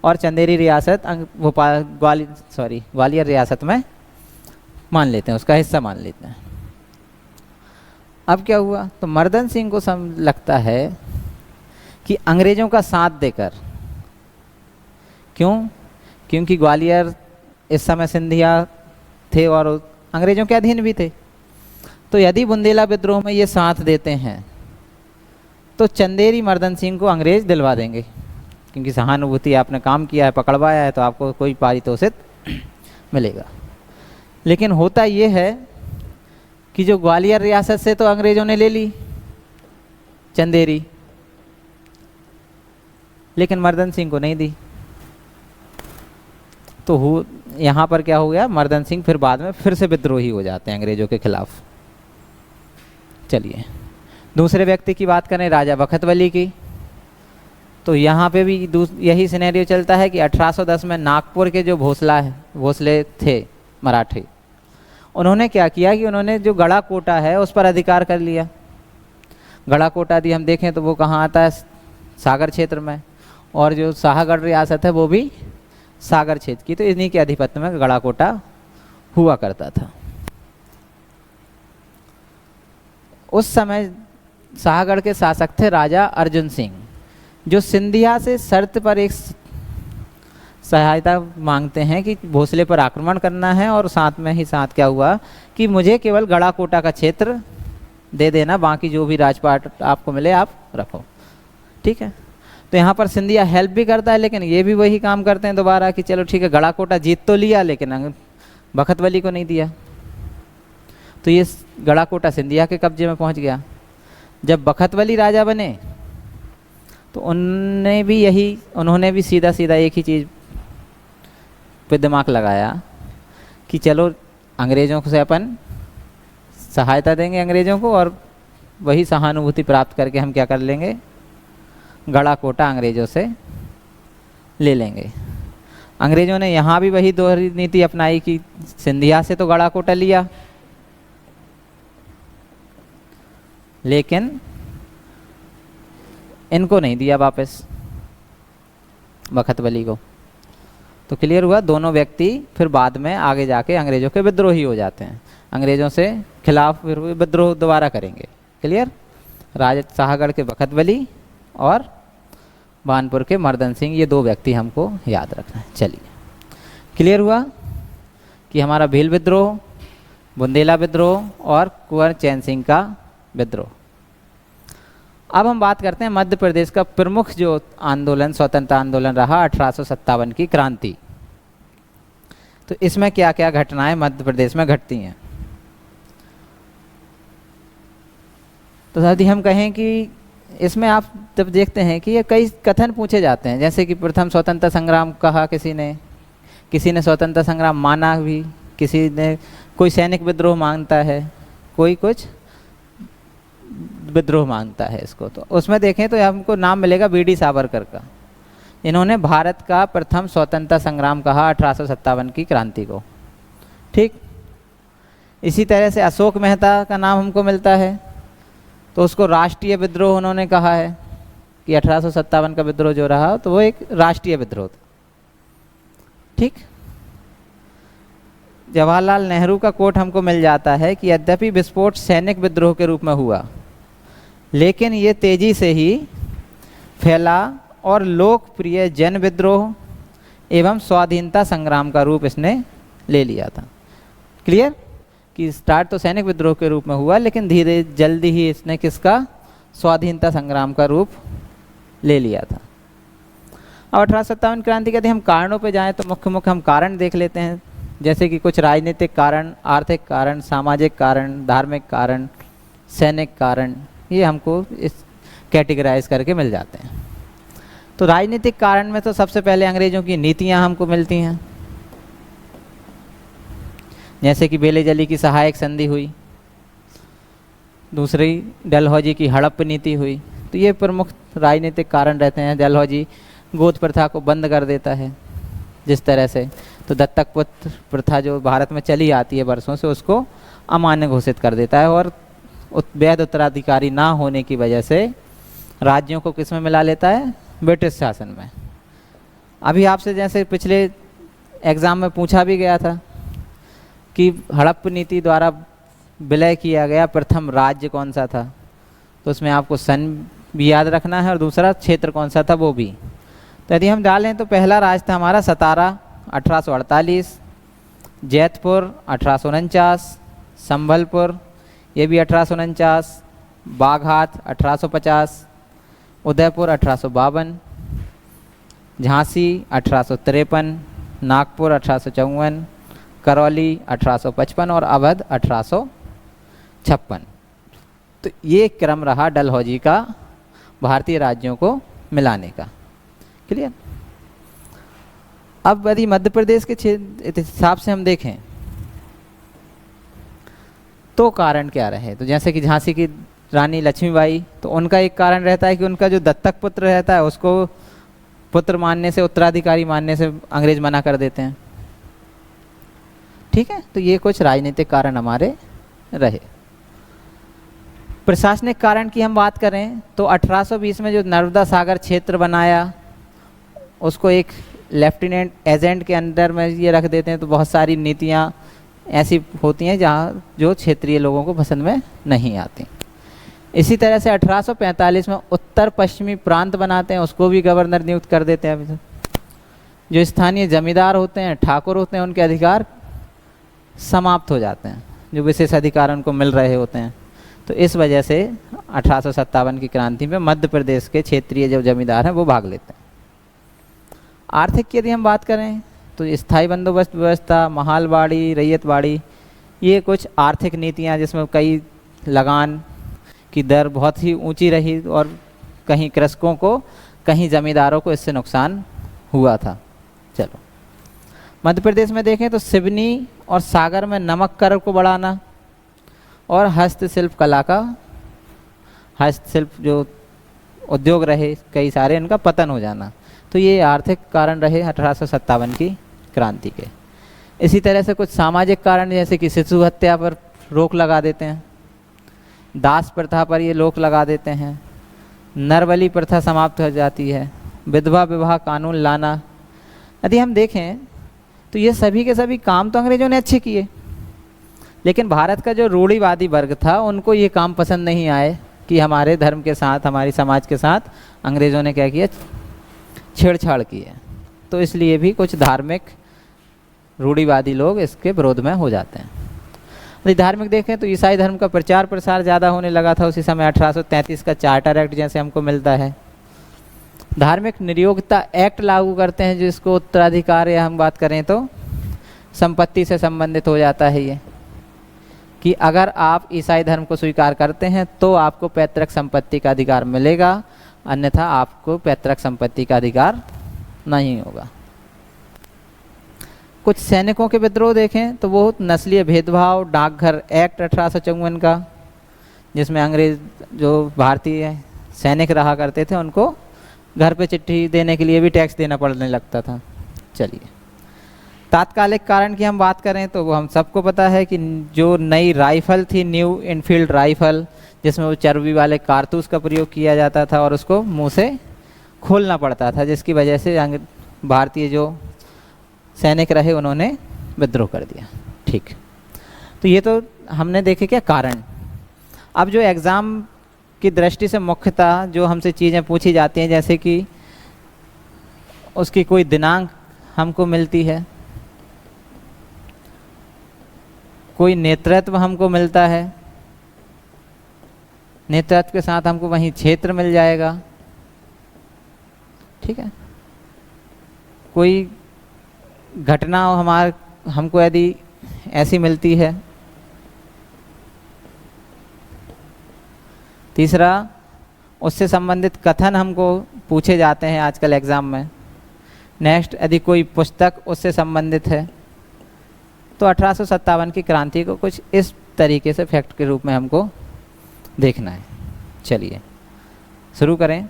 और चंदेरी रियासत ग्वालियर रियासत में मान लेते हैं, उसका हिस्सा मान लेते हैं। अब क्या हुआ, तो मर्दन सिंह को लगता है कि अंग्रेज़ों का साथ देकर, क्यों? क्योंकि ग्वालियर इस समय सिंधिया थे और अंग्रेज़ों के अधीन भी थे, तो यदि बुंदेला विद्रोह में ये साथ देते हैं तो चंदेरी मर्दन सिंह को अंग्रेज़ दिलवा देंगे, क्योंकि सहानुभूति, आपने काम किया है, पकड़वाया है, तो आपको कोई पारितोषिक मिलेगा। लेकिन होता ये है कि जो ग्वालियर रियासत से तो अंग्रेज़ों ने ले ली चंदेरी, लेकिन मर्दन सिंह को नहीं दी। तो यहाँ पर क्या हो गया, मर्दन सिंह फिर बाद में फिर से विद्रोही हो जाते हैं अंग्रेज़ों के खिलाफ। चलिए दूसरे व्यक्ति की बात करें, राजा बखतवली की। तो यहाँ पे भी यही सिनेरियो चलता है कि 1810 में नागपुर के जो भोसले थे मराठी, उन्होंने क्या किया कि उन्होंने जो गड़ा कोटा है उस पर अधिकार कर लिया। गड़ा कोटा यदि हम देखें तो वो कहाँ आता है, सागर क्षेत्र में, और जो शाहगढ़ रियासत है वो भी सागर क्षेत्र की। तो इन्हीं के आधिपत्य में गड़ा कोटा हुआ करता था। उस समय शाहगढ़ के शासक थे राजा अर्जुन सिंह, जो सिंधिया से शर्त पर एक सहायता मांगते हैं कि भोसले पर आक्रमण करना है, और साथ में ही साथ क्या हुआ कि मुझे केवल गड़ा कोटा का क्षेत्र दे देना, बाकी जो भी राजपाट आपको मिले आप रखो। ठीक है, तो यहाँ पर सिंधिया हेल्प भी करता है, लेकिन ये भी वही काम करते हैं दोबारा कि चलो ठीक है, गड़ा कोटा जीत तो लिया लेकिन बखतवली को नहीं दिया। तो ये गड़ा कोटा सिंधिया के कब्जे में पहुँच गया। जब बखतवली राजा बने तो उन्होंने भी सीधा सीधा एक ही चीज़ पे दिमाग लगाया कि चलो अंग्रेज़ों से अपन सहायता देंगे अंग्रेज़ों को, और वही सहानुभूति प्राप्त करके हम क्या कर लेंगे, गड़ा कोटा अंग्रेज़ों से ले लेंगे। अंग्रेज़ों ने यहाँ भी वही दोहरी नीति अपनाई कि सिंधिया से तो गड़ा कोटा लिया, लेकिन इनको नहीं दिया वापस, बखतवली को। तो क्लियर हुआ, दोनों व्यक्ति फिर बाद में आगे जाके अंग्रेज़ों के विद्रोही हो जाते हैं, अंग्रेज़ों से खिलाफ फिर विद्रोह दोबारा करेंगे। क्लियर, राजा शाहगढ़ के बखतवली और बानपुर के मर्दन सिंह, ये दो व्यक्ति हमको याद रखना है। चलिए क्लियर हुआ कि हमारा भील विद्रोह, बुंदेला विद्रोह और कुंवर चैन सिंह का विद्रोह। अब हम बात करते हैं मध्य प्रदेश का प्रमुख जो आंदोलन, स्वतंत्रता आंदोलन रहा 1857 की क्रांति। तो इसमें क्या क्या घटनाएं मध्य प्रदेश में घटती हैं। तो यदि हम कहें कि इसमें आप जब देखते हैं कि ये कई कथन पूछे जाते हैं, जैसे कि प्रथम स्वतंत्रता संग्राम कहा किसी ने स्वतंत्रता संग्राम माना भी, किसी ने कोई सैनिक विद्रोह मानता है, कोई कुछ विद्रोह मानता है इसको। तो उसमें देखें तो हमको नाम मिलेगा वीडी सावरकर का। इन्होंने भारत का प्रथम स्वतंत्रता संग्राम कहा 1857 की क्रांति को। ठीक, इसी तरह से अशोक मेहता का नाम हमको मिलता है, तो उसको राष्ट्रीय विद्रोह उन्होंने कहा है कि 1857 का विद्रोह जो रहा तो वो एक राष्ट्रीय विद्रोह था। ठीक, जवाहरलाल नेहरू का कोट हमको मिल जाता है कि यद्यपि विस्फोट सैनिक विद्रोह के रूप में हुआ, लेकिन ये तेजी से ही फैला और लोकप्रिय जन विद्रोह एवं स्वाधीनता संग्राम का रूप इसने ले लिया था। क्लियर, कि स्टार्ट तो सैनिक विद्रोह के रूप में हुआ, लेकिन धीरे जल्दी ही इसने किसका, स्वाधीनता संग्राम का रूप ले लिया था। अब 1857 क्रांति के यदि हम कारणों पे जाएं तो मुख्य हम कारण देख लेते हैं। जैसे कि कुछ राजनीतिक कारण, आर्थिक कारण, सामाजिक कारण, धार्मिक कारण, सैनिक कारण, ये हमको इस कैटेगराइज करके मिल जाते हैं। तो राजनीतिक कारण में तो सबसे पहले अंग्रेज़ों की नीतियां हमको मिलती हैं, जैसे कि बेले-जली की सहायक संधि हुई, दूसरी डलहौजी की हड़प नीति हुई। तो ये प्रमुख राजनीतिक कारण रहते हैं। डलहौजी गोद प्रथा को बंद कर देता है जिस तरह से, तो दत्तक पुत्र प्रथा जो भारत में चली आती है वर्षों से, उसको अमान्य घोषित कर देता है और वैध उत्तराधिकारी ना होने की वजह से राज्यों को किस में मिला लेता है, ब्रिटिश शासन में। अभी आपसे जैसे पिछले एग्ज़ाम में पूछा भी गया था कि हड़प नीति द्वारा विलय किया गया प्रथम राज्य कौन सा था, तो उसमें आपको सन भी याद रखना है और दूसरा क्षेत्र कौन सा था वो भी। तो यदि हम डालें तो पहला राज्य था हमारा सतारा 1848, जैतपुर 1849, संभलपुर ये भी 1849, बाघात 1850, उदयपुर 1852, झांसी 1853, नागपुर 1854, करौली 1855 और अवध 1856। तो ये क्रम रहा डलहौजी का भारतीय राज्यों को मिलाने का। क्लियर। अब यदि मध्य प्रदेश के हिसाब से हम देखें तो कारण क्या रहे, तो जैसे कि झांसी की रानी लक्ष्मीबाई, तो उनका एक कारण रहता है कि उनका जो दत्तक पुत्र रहता है उसको पुत्र मानने से, उत्तराधिकारी मानने से अंग्रेज मना कर देते हैं। ठीक है, तो ये कुछ राजनीतिक कारण हमारे रहे। प्रशासनिक कारण की हम बात करें तो 1820 में जो नर्मदा सागर क्षेत्र बनाया उसको एक लेफ्टिनेंट एजेंट के अंडर में ये रख देते हैं, तो बहुत सारी नीतियाँ ऐसी होती हैं जहाँ जो क्षेत्रीय लोगों को पसंद में नहीं आती। इसी तरह से 1845 में उत्तर पश्चिमी प्रांत बनाते हैं, उसको भी गवर्नर नियुक्त कर देते हैं। जो स्थानीय जमींदार होते हैं, ठाकुर होते हैं, उनके अधिकार समाप्त हो जाते हैं, जो विशेष अधिकार उनको मिल रहे होते हैं। तो इस वजह से 1857 की क्रांति में मध्य प्रदेश के क्षेत्रीय जो जमींदार हैं वो भाग लेते हैं। आर्थिक की यदि हम बात करें तो स्थायी बंदोबस्त व्यवस्था, महालबाड़ी, रैयतबाड़ी, ये कुछ आर्थिक नीतियाँ जिसमें कई लगान की दर बहुत ही ऊंची रही और कहीं कृषकों को, कहीं ज़मींदारों को इससे नुकसान हुआ था। चलो मध्य प्रदेश में देखें तो सिवनी और सागर में नमक कर को बढ़ाना और हस्तशिल्प कला का, हस्तशिल्प जो उद्योग रहे कई सारे, इनका पतन हो जाना। तो ये आर्थिक कारण रहे 1857 की क्रांति के। इसी तरह से कुछ सामाजिक कारण जैसे कि शिशु हत्या पर रोक लगा देते हैं, दास प्रथा पर ये रोक लगा देते हैं, नरबली प्रथा समाप्त हो जाती है, विधवा विवाह कानून लाना। यदि हम देखें तो ये सभी के सभी काम तो अंग्रेज़ों ने अच्छे किए, लेकिन भारत का जो रूढ़िवादी वर्ग था उनको ये काम पसंद नहीं आए कि हमारे धर्म के साथ, हमारी समाज के साथ अंग्रेज़ों ने क्या किया, छेड़छाड़ की है। तो इसलिए भी कुछ धार्मिक रूढ़िवादी लोग इसके विरोध में हो जाते हैं। यदि धार्मिक देखें तो ईसाई धर्म का प्रचार प्रसार ज़्यादा होने लगा था उसी समय। 1833 का चार्टर एक्ट जैसे हमको मिलता है। धार्मिक नियोक्ता एक्ट लागू करते हैं, जिसको उत्तराधिकार या हम बात करें तो संपत्ति से संबंधित हो जाता है ये, कि अगर आप ईसाई धर्म को स्वीकार करते हैं तो आपको पैतृक संपत्ति का अधिकार मिलेगा, अन्यथा आपको पैतृक संपत्ति का अधिकार नहीं होगा। कुछ सैनिकों के विद्रोह देखें तो वो नस्लीय भेदभाव, डाकघर एक्ट 1854 का, जिसमें अंग्रेज जो भारतीय सैनिक रहा करते थे उनको घर पे चिट्ठी देने के लिए भी टैक्स देना पड़ने लगता था। चलिए तात्कालिक कारण की हम बात करें तो वो हम सबको पता है कि जो नई राइफ़ल थी, न्यू इनफील्ड राइफ़ल, जिसमें वो चर्बी वाले कारतूस का प्रयोग किया जाता था और उसको मुंह से खोलना पड़ता था, जिसकी वजह से भारतीय जो सैनिक रहे उन्होंने विद्रोह कर दिया। ठीक, तो ये तो हमने देखे क्या कारण। अब जो एग्ज़ाम की दृष्टि से मुख्यतः जो हमसे चीज़ें पूछी जाती हैं, जैसे कि उसकी कोई दिनांक हमको मिलती है, कोई नेतृत्व हमको मिलता है, नेतृत्व के साथ हमको वहीं क्षेत्र मिल जाएगा। ठीक है, कोई घटना हमको यदि ऐसी मिलती है। तीसरा, उससे संबंधित कथन हमको पूछे जाते हैं आजकल एग्ज़ाम में। नेक्स्ट, यदि कोई पुस्तक उससे संबंधित है। तो 1857 की क्रांति को कुछ इस तरीके से फैक्ट के रूप में हमको देखना है। चलिए शुरू करें।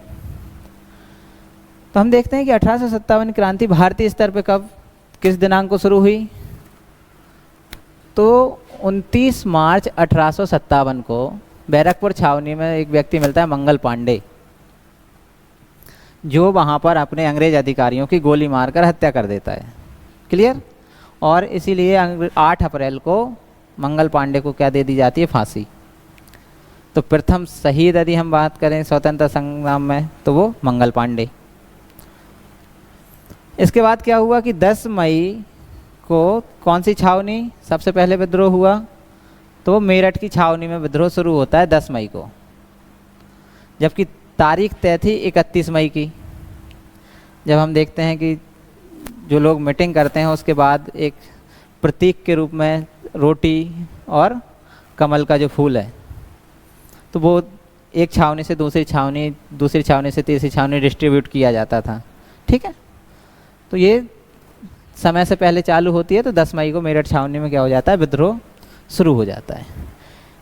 तो हम देखते हैं कि 1857 क्रांति भारतीय स्तर पे कब, किस दिनांक को शुरू हुई। तो 29 मार्च 1857 को बैरकपुर छावनी में एक व्यक्ति मिलता है, मंगल पांडे, जो वहाँ पर अपने अंग्रेज अधिकारियों की गोली मारकर हत्या कर देता है। क्लियर। और इसीलिए 8 अप्रैल को मंगल पांडे को क्या दे दी जाती है, फांसी। तो प्रथम शहीद यदि हम बात करें स्वतंत्रता संग्राम में तो वो मंगल पांडे। इसके बाद क्या हुआ कि 10 मई को कौन सी छावनी सबसे पहले विद्रोह हुआ, तो मेरठ की छावनी में विद्रोह शुरू होता है 10 मई को, जबकि तारीख तय थी 31 मई की। जब हम देखते हैं कि जो लोग मीटिंग करते हैं उसके बाद एक प्रतीक के रूप में रोटी और कमल का जो फूल है, तो वो एक छावनी से दूसरी छावनी, दूसरी छावनी से तीसरी छावनी डिस्ट्रीब्यूट किया जाता था। ठीक है। तो ये समय से पहले चालू होती है। तो 10 मई को मेरठ छावनी में क्या हो जाता है, विद्रोह शुरू हो जाता है।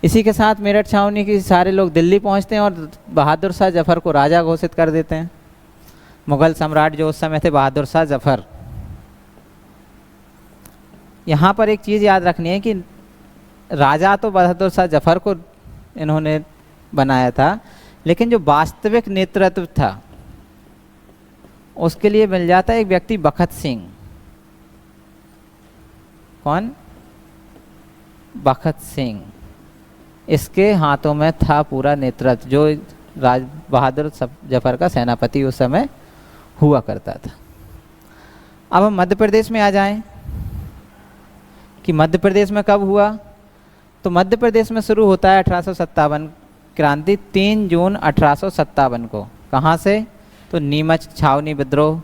इसी के साथ मेरठ छावनी के सारे लोग दिल्ली पहुंचते हैं और बहादुर शाह जफ़र को राजा घोषित कर देते हैं। मुग़ल सम्राट जो उस समय थे बहादुर शाह जफ़र। यहाँ पर एक चीज़ याद रखनी है कि राजा तो बहादुर शाह जफ़र को इन्होंने बनाया था, लेकिन जो वास्तविक नेतृत्व था उसके लिए मिल जाता है एक व्यक्ति, बखत सिंह। कौन? बखत सिंह। इसके हाथों में था पूरा नेतृत्व, जो बहादुर जफ़र का सेनापति उस समय हुआ करता था। अब हम मध्य प्रदेश में आ जाएं कि मध्य प्रदेश में कब हुआ। तो मध्य प्रदेश में शुरू होता है 1857 क्रांति 3 जून 1857 को। कहाँ से? तो नीमच छावनी विद्रोह,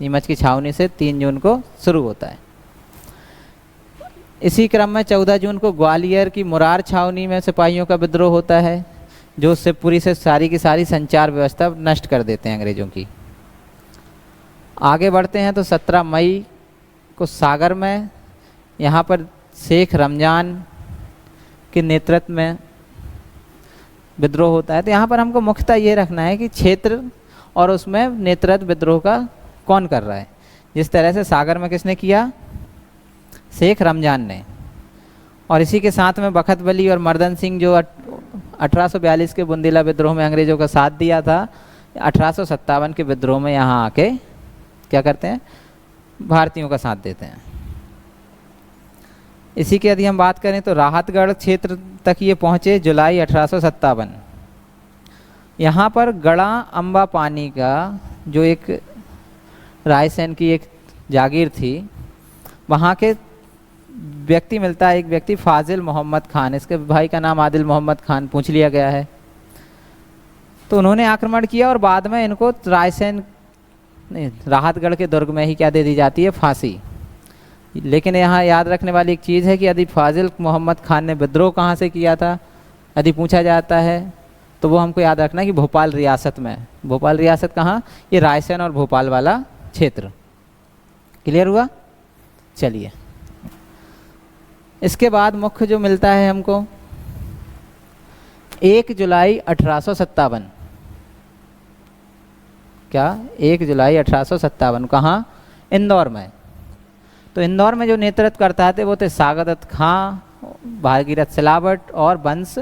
नीमच की छावनी से 3 जून को शुरू होता है। इसी क्रम में 14 जून को ग्वालियर की मुरार छावनी में सिपाहियों का विद्रोह होता है, जो शिवपुरी से सारी की सारी संचार व्यवस्था नष्ट कर देते हैं अंग्रेजों की। आगे बढ़ते हैं तो 17 मई को सागर में, यहाँ पर शेख रमजान के नेतृत्व में विद्रोह होता है। तो यहाँ पर हमको मुख्यतः ये रखना है कि क्षेत्र और उसमें नेतृत्व विद्रोह का कौन कर रहा है। जिस तरह से सागर में किसने किया, शेख रमजान ने। और इसी के साथ में बखत बली और मर्दन सिंह जो 1842 के बुंदेला विद्रोह में अंग्रेजों का साथ दिया था, 1857 के विद्रोह में यहाँ आके क्या करते हैं, भारतीयों का साथ देते हैं। इसी की यदि हम बात करें तो राहतगढ़ क्षेत्र तक ये पहुँचे जुलाई 1857। यहाँ पर गड़ा अम्बा पानी का जो एक रायसेन की एक जागीर थी, वहाँ के व्यक्ति मिलता है, एक व्यक्ति फाजिल मोहम्मद खान। इसके भाई का नाम आदिल मोहम्मद खान पूछ लिया गया है। तो उन्होंने आक्रमण किया और बाद में इनको रायसेन नहीं, राहतगढ़ के दुर्ग में ही क्या दे दी जाती है, फांसी। लेकिन यहाँ याद रखने वाली एक चीज़ है कि यदि फाजिल मोहम्मद खान ने विद्रोह कहाँ से किया था यदि पूछा जाता है तो वो हमको याद रखना है कि भोपाल रियासत में। भोपाल रियासत कहाँ, ये रायसेन और भोपाल वाला क्षेत्र। क्लियर हुआ। चलिए, इसके बाद मुख्य जो मिलता है हमको 1 जुलाई 1857। क्या? 1 जुलाई 1857 कहाँ, इंदौर में। तो इंदौर में जो नेतृत्व करता थे वो थे सागरदत्त खां, भागीरथ सिलावट और बंस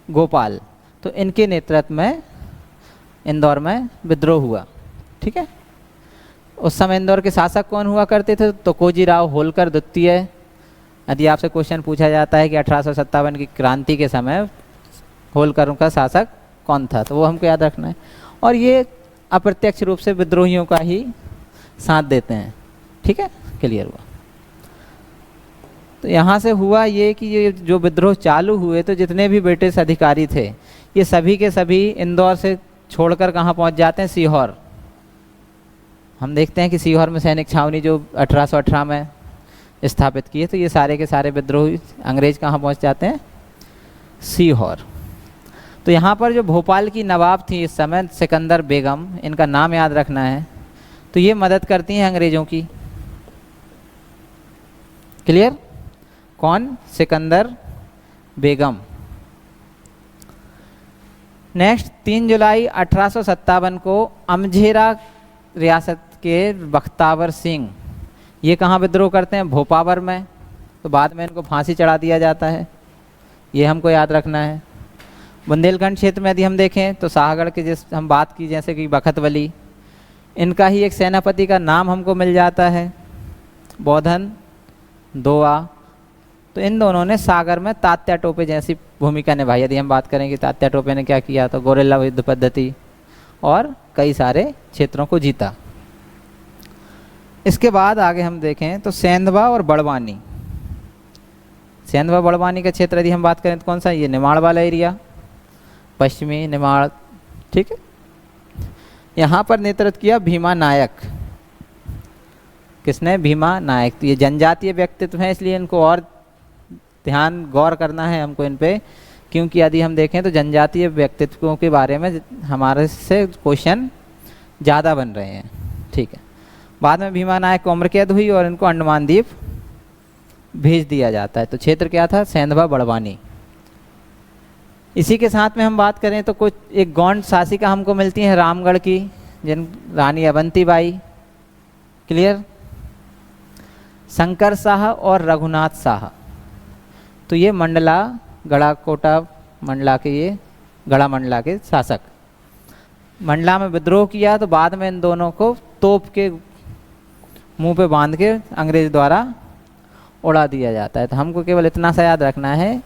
गोपाल। तो इनके नेतृत्व में इंदौर में विद्रोह हुआ। ठीक है। उस समय इंदौर के शासक कौन हुआ करते थे, तो कोजीराव होलकर द्वितीय। यदि आपसे क्वेश्चन पूछा जाता है कि 1857 की क्रांति के समय होलकर का शासक कौन था, तो वो हमको याद रखना है। और ये अप्रत्यक्ष रूप से विद्रोहियों का ही साथ देते हैं। ठीक है, क्लियर हुआ। तो यहाँ से हुआ ये कि ये जो विद्रोह चालू हुए तो जितने भी ब्रिटिश अधिकारी थे ये सभी के सभी इंदौर से छोड़कर कहाँ पहुँच जाते हैं, सीहोर। हम देखते हैं कि सीहोर में सैनिक छावनी जो 1818 में स्थापित किए। तो ये सारे के सारे विद्रोही अंग्रेज कहाँ पहुँच जाते हैं? सीहोर। तो यहाँ पर जो भोपाल की नवाब थी इस समय, सिकंदर बेगम, इनका नाम याद रखना है। तो ये मदद करती हैं अंग्रेज़ों की। क्लियर? कौन? सिकंदर बेगम। नेक्स्ट 3 जुलाई 1857 को अमझेरा रियासत के बख्तावर सिंह, ये कहाँ विद्रोह करते हैं? भोपावर में। तो बाद में इनको फांसी चढ़ा दिया जाता है, ये हमको याद रखना है। बुंदेलखंड क्षेत्र में यदि हम देखें तो शाहगढ़ के जिस हम बात की, जैसे कि बखतवली, इनका ही एक सेनापति का नाम हमको मिल जाता है, बौधन दोआ। तो इन दोनों ने सागर में तात्या टोपे जैसी भूमिका निभाई। यदि हम बात करें कि तात्या टोपे ने क्या किया, तो गोरिल्ला युद्ध पद्धति और कई सारे क्षेत्रों को जीता। इसके बाद आगे हम देखें तो सेंधवा और बड़वानी। सेंधवा बड़वानी का क्षेत्र यदि हम बात करें तो कौन सा? ये निमाड़ वाला एरिया, पश्चिमी निमाड़, ठीक है। यहाँ पर नेतृत्व किया भीमा नायक। किसने? भीमा नायक। तो ये जनजातीय व्यक्तित्व हैं, इसलिए इनको और ध्यान गौर करना है हमको इन पे, क्योंकि यदि हम देखें तो जनजातीय व्यक्तित्वों के बारे में हमारे से क्वेश्चन ज़्यादा बन रहे हैं, ठीक है। बाद में भीमा नायक को उम्र कैद हुई और इनको अंडमान द्वीप भेज दिया जाता है। तो क्षेत्र क्या था? सेंधवा बड़वानी। इसी के साथ में हम बात करें तो कुछ एक गौंड शासिका हमको मिलती है रामगढ़ की, जिन रानी अवंतीबाई। क्लियर? शंकर शाह और रघुनाथ शाह। तो ये मंडला गढ़ाकोटा मंडला के, ये गढ़ा मंडला के शासक। मंडला में विद्रोह किया तो बाद में इन दोनों को तोप के मुंह पे बांध के अंग्रेज द्वारा उड़ा दिया जाता है। तो हमको केवल इतना सा याद रखना है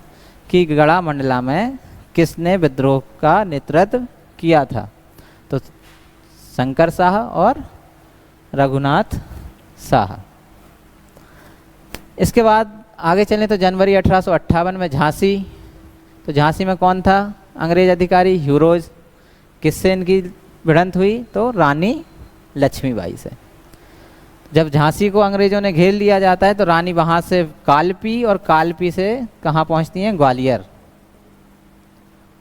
कि गढ़ा मंडला में किसने विद्रोह का नेतृत्व किया था? तो शंकर शाह और रघुनाथ शाह। इसके बाद आगे चलें तो जनवरी 1858 में झांसी। तो झांसी में कौन था अंग्रेज अधिकारी? ह्यूरोज। किससे इनकी भिड़ंत हुई? तो रानी लक्ष्मीबाई से। जब झांसी को अंग्रेजों ने घेर लिया जाता है तो रानी वहाँ से कालपी, और कालपी से कहाँ पहुँचती हैं? ग्वालियर।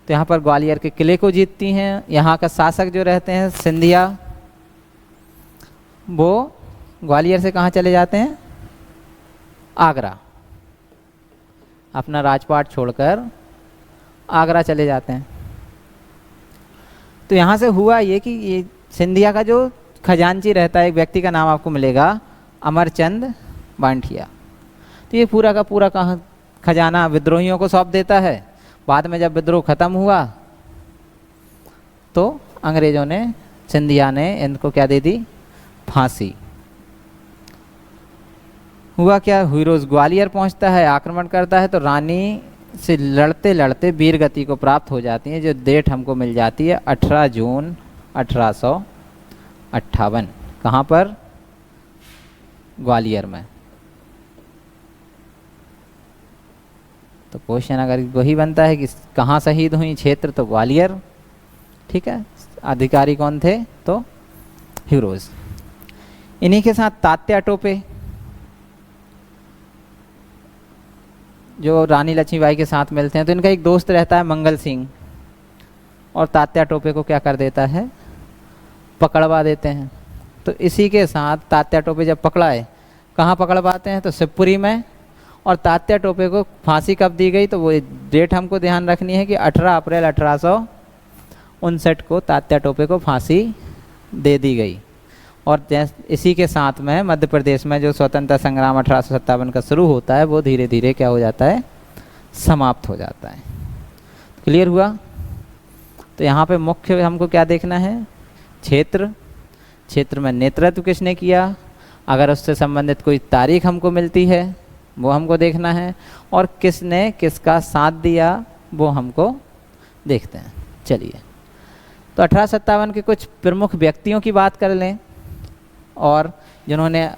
तो यहाँ पर ग्वालियर के किले को जीतती हैं। यहाँ का शासक जो रहते हैं सिंधिया, वो ग्वालियर से कहाँ चले जाते हैं? आगरा। अपना राजपाट छोड़कर आगरा चले जाते हैं। तो यहाँ से हुआ ये कि ये सिंधिया का जो खजांची रहता है, एक व्यक्ति का नाम आपको मिलेगा, अमरचंद बांठिया। तो ये पूरा का पूरा कहाँ खजाना विद्रोहियों को सौंप देता है। बाद में जब विद्रोह खत्म हुआ तो अंग्रेजों ने, सिंधिया ने इनको क्या दे दी? फांसी। हुआ क्या? हीरोज ग्वालियर पहुंचता है, आक्रमण करता है, तो रानी से लड़ते लड़ते वीरगति को प्राप्त हो जाती है, जो डेट हमको मिल जाती है 18 जून 1858। कहाँ पर? ग्वालियर में। तो क्वेश्चन अगर वही बनता है कि कहाँ शहीद हुई क्षेत्र, तो ग्वालियर, ठीक है। अधिकारी कौन थे? तो हीरोज। इन्हीं के साथ तात्या टोपे, जो रानी लक्ष्मीबाई के साथ मिलते हैं। तो इनका एक दोस्त रहता है मंगल सिंह, और तात्या टोपे को क्या कर देता है? पकड़वा देते हैं। तो इसी के साथ तात्या टोपे जब पकड़ाए, कहाँ पकड़वाते हैं? तो शिवपुरी में। और तात्या टोपे को फांसी कब दी गई? तो वो डेट हमको ध्यान रखनी है कि 18 अप्रैल 1859 को तात्या टोपे को फांसी दे दी गई। और इसी के साथ में मध्य प्रदेश में जो स्वतंत्रता संग्राम 1857 का शुरू होता है, वो धीरे धीरे क्या हो जाता है? समाप्त हो जाता है। क्लियर हुआ? तो यहाँ पे मुख्य हमको क्या देखना है? क्षेत्र। क्षेत्र में नेतृत्व किसने किया? अगर उससे संबंधित कोई तारीख हमको मिलती है वो हमको देखना है, और किसने किसका साथ दिया वो हमको देखते हैं। चलिए, तो 1857 के कुछ प्रमुख व्यक्तियों की बात कर लें और जिन्होंने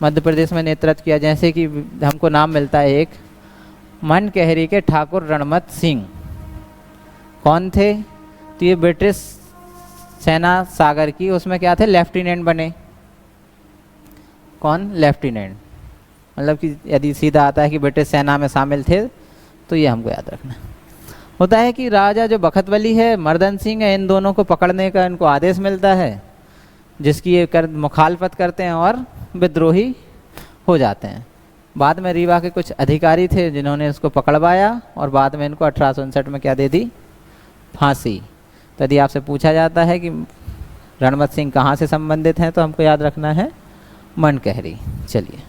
मध्य प्रदेश में नेतृत्व किया। जैसे कि हमको नाम मिलता है एक, मनकहरी के ठाकुर रणमत सिंह। कौन थे? तो ये ब्रिटिश सेना सागर की, उसमें क्या थे? लेफ्टिनेंट बने। कौन? लेफ्टिनेंट। मतलब कि यदि सीधा आता है कि ब्रिटिश सेना में शामिल थे तो ये हमको याद रखना होता है कि राजा जो बखतवली है, मर्दन सिंह है, इन दोनों को पकड़ने का इनको आदेश मिलता है, जिसकी ये मुखालफत करते हैं और विद्रोही हो जाते हैं। बाद में रीवा के कुछ अधिकारी थे जिन्होंने इसको पकड़वाया और बाद में इनको 1859 में क्या दे दी, फांसी। तो यदि आपसे पूछा जाता है कि रणमत सिंह कहाँ से संबंधित हैं तो हमको याद रखना है मनकहरी। चलिए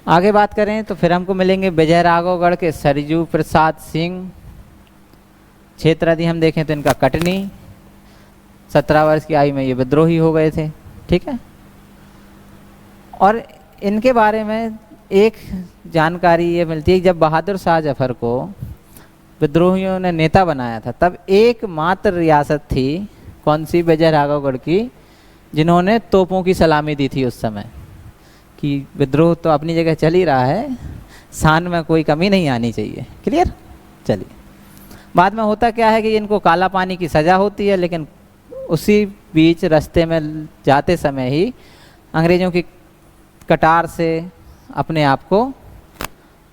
आगे बात करें तो फिर हमको मिलेंगे विजय राघवगढ़ के सरजू प्रसाद सिंह। क्षेत्र यदि हम देखें तो इनका कटनी, 17 वर्ष की आयु में ये विद्रोही हो गए थे। ठीक है, और इनके बारे में एक जानकारी ये मिलती है कि जब बहादुर शाह जफर को विद्रोहियों ने नेता बनाया था तब एकमात्र रियासत थी कौन सी, विजय राघवगढ़ की, जिन्होंने तोपों की सलामी दी थी उस समय कि विद्रोह तो अपनी जगह चल ही रहा है, शान में कोई कमी नहीं आनी चाहिए। क्लियर। चलिए बाद में होता क्या है कि इनको काला पानी की सज़ा होती है, लेकिन उसी बीच रास्ते में जाते समय ही अंग्रेज़ों की कटार से अपने आप को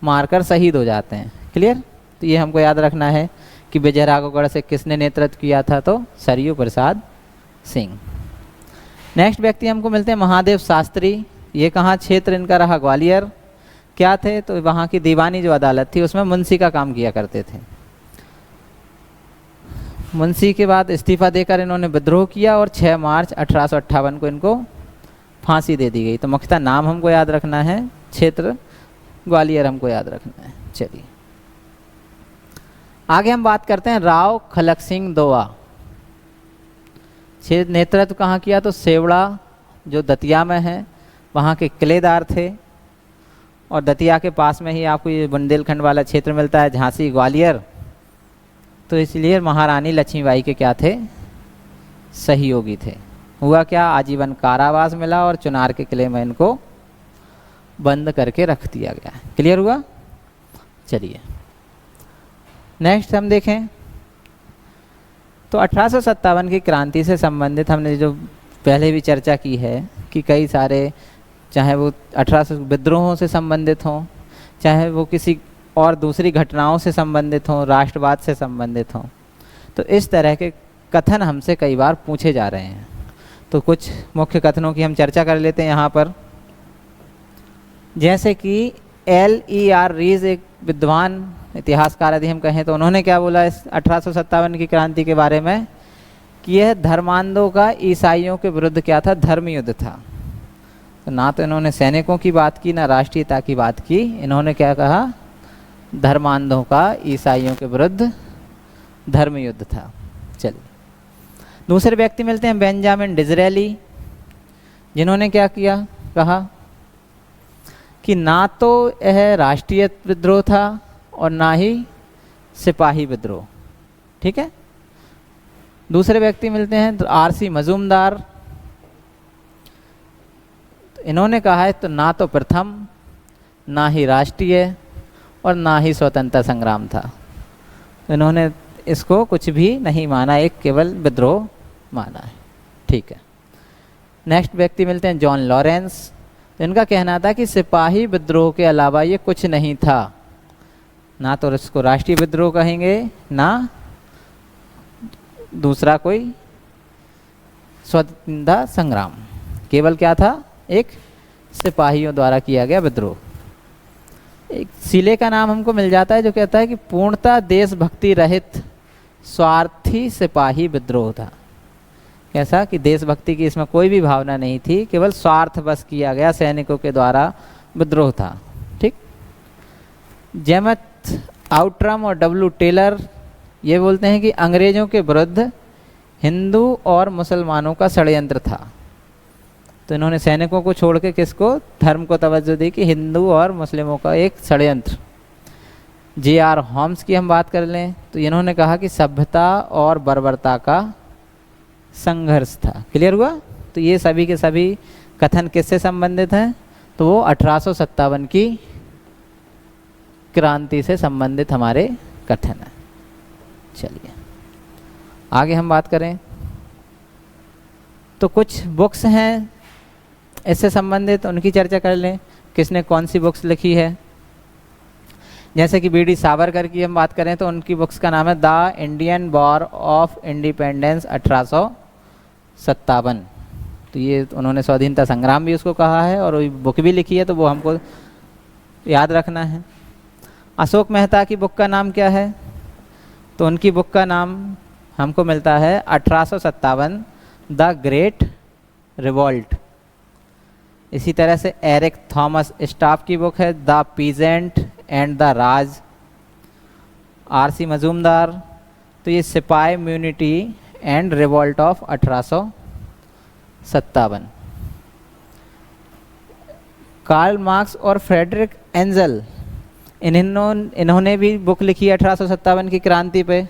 मारकर शहीद हो जाते हैं। क्लियर। तो ये हमको याद रखना है कि विजय राघवगढ़ से किसने नेतृत्व किया था, तो सरयू प्रसाद सिंह। नेक्स्ट व्यक्ति हमको मिलते हैं महादेव शास्त्री। ये कहाँ क्षेत्र इनका रहा, ग्वालियर। क्या थे, तो वहाँ की दीवानी जो अदालत थी उसमें मुंशी का काम किया करते थे। मुंशी के बाद इस्तीफा देकर इन्होंने विद्रोह किया और 6 मार्च 1858 को इनको फांसी दे दी गई। तो मुख्यतः नाम हमको याद रखना है, क्षेत्र ग्वालियर हमको याद रखना है। चलिए आगे हम बात करते हैं राव खलक सिंह दोआ। नेतृत्व कहाँ किया, तो सेवड़ा जो दतिया में है वहाँ के किलेदार थे, और दतिया के पास में ही आपको ये बुंदेलखंड वाला क्षेत्र मिलता है, झांसी ग्वालियर। तो इसलिए महारानी लक्ष्मीबाई के क्या थे, सहयोगी थे। हुआ क्या, आजीवन कारावास मिला और चुनार के किले में इनको बंद करके रख दिया गया। क्लियर हुआ। चलिए नेक्स्ट हम देखें तो 1857 की क्रांति से संबंधित हमने जो पहले भी चर्चा की है कि कई सारे, चाहे वो 1800 विद्रोहों से संबंधित हों, चाहे वो किसी और दूसरी घटनाओं से संबंधित हों, राष्ट्रवाद से संबंधित हों, तो इस तरह के कथन हमसे कई बार पूछे जा रहे हैं। तो कुछ मुख्य कथनों की हम चर्चा कर लेते हैं यहाँ पर। जैसे कि L.E.R. रीज एक विद्वान इतिहासकार यदि हम कहें तो उन्होंने क्या बोला इस 1857 की क्रांति के बारे में, कि यह धर्मांधों का ईसाइयों के विरुद्ध क्या था, धर्म युद्ध था। तो ना तो इन्होंने सैनिकों की बात की ना राष्ट्रीयता की बात की, इन्होंने क्या कहा, धर्मांधों का ईसाइयों के विरुद्ध धर्म युद्ध था। चलिए दूसरे व्यक्ति मिलते हैं बेंजामिन डिज़रेली, जिन्होंने क्या किया, कहा कि ना तो यह राष्ट्रीय विद्रोह था और ना ही सिपाही विद्रोह। ठीक है। दूसरे व्यक्ति मिलते हैं R.C. मजूमदार, इन्होंने कहा है तो ना तो प्रथम, ना ही राष्ट्रीय और ना ही स्वतंत्रता संग्राम था। तो इन्होंने इसको कुछ भी नहीं माना, एक केवल विद्रोह माना है। ठीक है। नेक्स्ट व्यक्ति मिलते हैं जॉन लॉरेंस, तो इनका कहना था कि सिपाही विद्रोह के अलावा ये कुछ नहीं था, ना तो इसको राष्ट्रीय विद्रोह कहेंगे ना दूसरा कोई स्वतंत्रता संग्राम, केवल क्या था, एक सिपाहियों द्वारा किया गया विद्रोह। एक सिले का नाम हमको मिल जाता है जो कहता है कि पूर्णतः देशभक्ति रहित स्वार्थी सिपाही विद्रोह था। कैसा कि देशभक्ति की इसमें कोई भी भावना नहीं थी, केवल स्वार्थ बस किया गया सैनिकों के द्वारा विद्रोह था। ठीक। जेमथ आउट्रम और W. टेलर ये बोलते हैं कि अंग्रेज़ों के विरुद्ध हिंदू और मुसलमानों का षड्यंत्र था। तो इन्होंने सैनिकों को छोड़ के किसको, धर्म को तवज्जो दी कि हिंदू और मुस्लिमों का एक षड्यंत्र। J.R. होम्स की हम बात कर लें तो इन्होंने कहा कि सभ्यता और बर्बरता का संघर्ष था। क्लियर हुआ। तो ये सभी के सभी कथन किससे संबंधित हैं, तो वो 1857 की क्रांति से संबंधित हमारे कथन है। चलिए आगे हम बात करें तो कुछ बुक्स हैं इससे संबंधित उनकी चर्चा कर लें, किसने कौन सी बुक्स लिखी है। जैसे कि बी डी सावरकर की हम बात करें तो उनकी बुक्स का नाम है the Indian war of independence 1857। तो ये उन्होंने स्वाधीनता संग्राम भी उसको कहा है और बुक भी लिखी है, तो वो हमको याद रखना है। अशोक मेहता की बुक का नाम क्या है? तो उनकी बुक का नाम हमको मिलता है 1857 द ग्रेट रिवॉल्ट। इसी तरह से एरिक थॉमस स्टाफ की बुक है the peasant and the Raj. R C. Majumdar, तो ये sipahi mutiny and revolt of 1857। Karl Marx और फ्रेडरिक एंजल, इन्होंने भी बुक लिखी 1857 की क्रांति पे,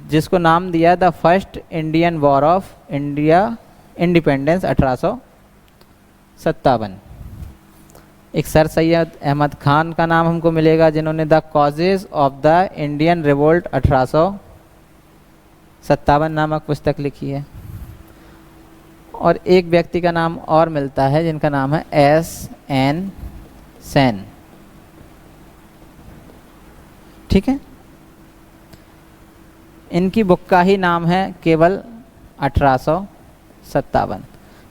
जिसको नाम दिया the first Indian war of India independence 1857। एक सर सैयद अहमद खान का नाम हमको मिलेगा जिन्होंने the causes of the Indian revolt 1857 नामक पुस्तक लिखी है। और एक व्यक्ति का नाम और मिलता है जिनका नाम है S.N. सेन। ठीक है, इनकी बुक का ही नाम है केवल 1857।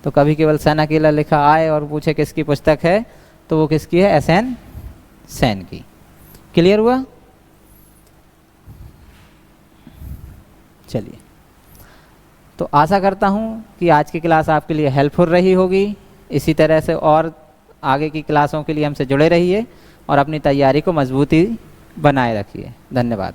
तो कभी केवल सेन अकेला लिखा आए और पूछे किसकी पुस्तक है तो वो किसकी है? S.N. सेन की। क्लियर हुआ? चलिए, तो आशा करता हूँ कि आज की क्लास आपके लिए हेल्पफुल रही होगी। इसी तरह से और आगे की क्लासों के लिए हमसे जुड़े रहिए और अपनी तैयारी को मजबूती बनाए रखिए। धन्यवाद।